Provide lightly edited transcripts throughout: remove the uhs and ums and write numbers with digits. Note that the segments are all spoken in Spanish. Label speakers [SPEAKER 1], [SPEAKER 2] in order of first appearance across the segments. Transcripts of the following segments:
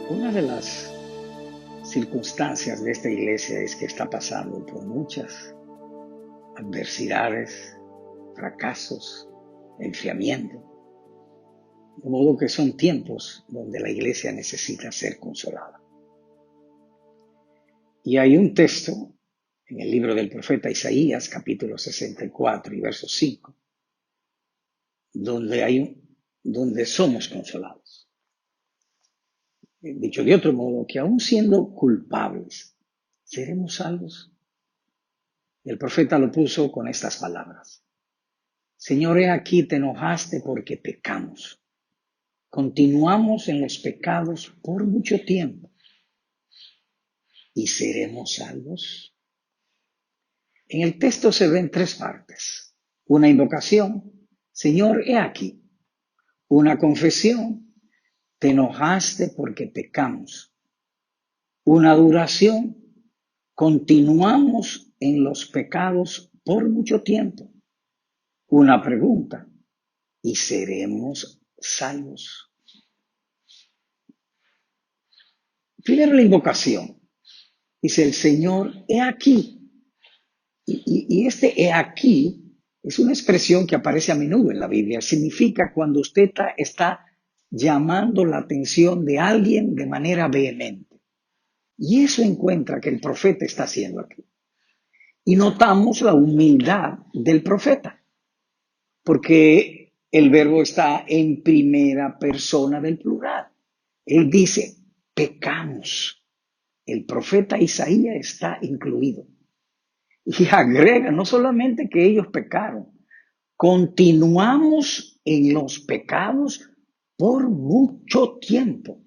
[SPEAKER 1] Una de las circunstancias de esta iglesia es que está pasando por muchas adversidades, fracasos, enfriamiento. De modo que son tiempos donde la iglesia necesita ser consolada. Y hay un texto en el libro del profeta Isaías, capítulo 64 y verso 5, donde somos consolados. Dicho de otro modo, que aún siendo culpables, seremos salvos. El profeta lo puso con estas palabras: Señor, he aquí te enojaste porque pecamos. Continuamos en los pecados por mucho tiempo. ¿Y seremos salvos? En el texto se ven tres partes. Una invocación: Señor, he aquí. Una confesión: te enojaste porque pecamos. Una adoración: continuamos en los pecados por mucho tiempo. Una pregunta: ¿y seremos salvos? Primero la invocación. Dice el Señor, he aquí. Y este he aquí es una expresión que aparece a menudo en la Biblia. Significa cuando usted está llamando la atención de alguien de manera vehemente. Y eso encuentra que el profeta está haciendo aquí. Y notamos la humildad del profeta, porque el verbo está en primera persona del plural. Él dice, pecamos. El profeta Isaías está incluido. Y agrega no solamente que ellos pecaron, continuamos en los pecados por mucho tiempo.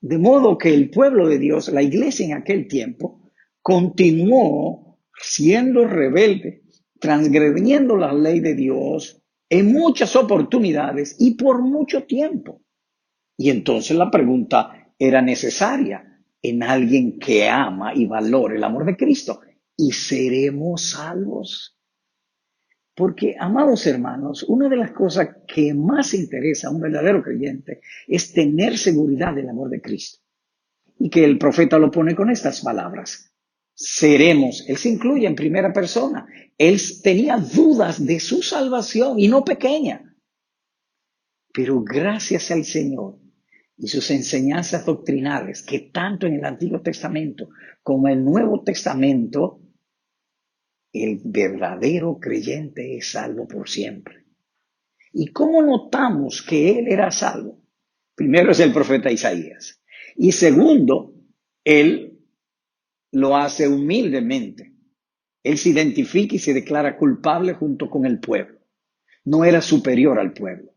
[SPEAKER 1] De modo que el pueblo de Dios, la iglesia en aquel tiempo, continuó siendo rebelde, transgrediendo la ley de Dios en muchas oportunidades y por mucho tiempo. Y entonces la pregunta era necesaria en alguien que ama y valore el amor de Cristo. ¿Y seremos salvos? Porque, amados hermanos, una de las cosas que más interesa a un verdadero creyente es tener seguridad del amor de Cristo. Y que el profeta lo pone con estas palabras: seremos. Él se incluye en primera persona. Él tenía dudas de su salvación y no pequeña. Pero gracias al Señor y sus enseñanzas doctrinales, que tanto en el Antiguo Testamento como en el Nuevo Testamento, el verdadero creyente es salvo por siempre. ¿Y cómo notamos que él era salvo? Primero es el profeta Isaías. Y segundo, él lo hace humildemente. Él se identifica y se declara culpable junto con el pueblo. No era superior al pueblo.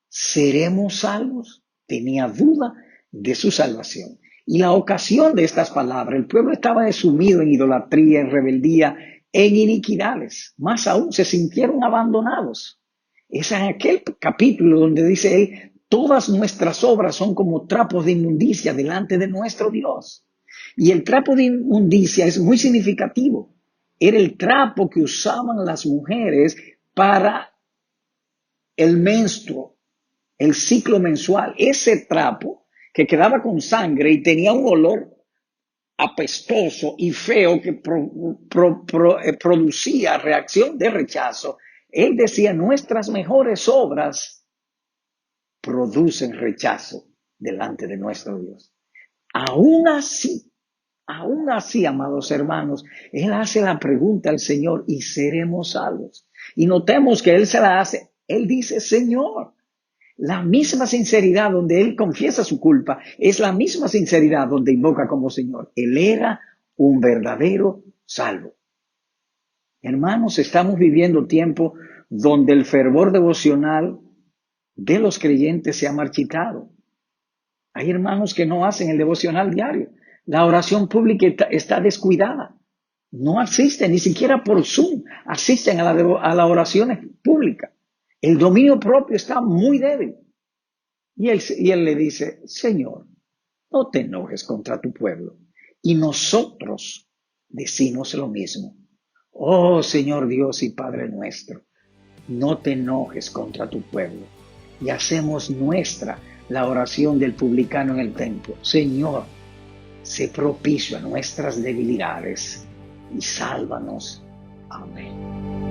[SPEAKER 1] ¿Seremos salvos? Tenía duda de su salvación. Y la ocasión de estas palabras: el pueblo estaba sumido en idolatría, en rebeldía, en iniquidades. Más aún, se sintieron abandonados. Es en aquel capítulo donde dice él: todas nuestras obras son como trapos de inmundicia delante de nuestro Dios. Y el trapo de inmundicia es muy significativo. Era el trapo que usaban las mujeres para el menstruo, el ciclo mensual. Ese trapo que quedaba con sangre y tenía un olor apestoso y feo que producía reacción de rechazo. Él decía: nuestras mejores obras producen rechazo delante de nuestro Dios. Aún así, amados hermanos, él hace la pregunta al Señor: ¿y seremos salvos? Y notemos que él se la hace. Él dice: Señor. La misma sinceridad donde él confiesa su culpa es la misma sinceridad donde invoca como Señor. Él era un verdadero salvo. Hermanos, estamos viviendo tiempo donde el fervor devocional de los creyentes se ha marchitado. Hay hermanos que no hacen el devocional diario. La oración pública está descuidada. No asisten, ni siquiera por Zoom, asisten a la oración pública. El dominio propio está muy débil. Y él le dice: Señor, no te enojes contra tu pueblo. Y nosotros decimos lo mismo. Oh Señor Dios y Padre nuestro, no te enojes contra tu pueblo. Y hacemos nuestra la oración del publicano en el templo. Señor, sé propicio a nuestras debilidades y sálvanos. Amén.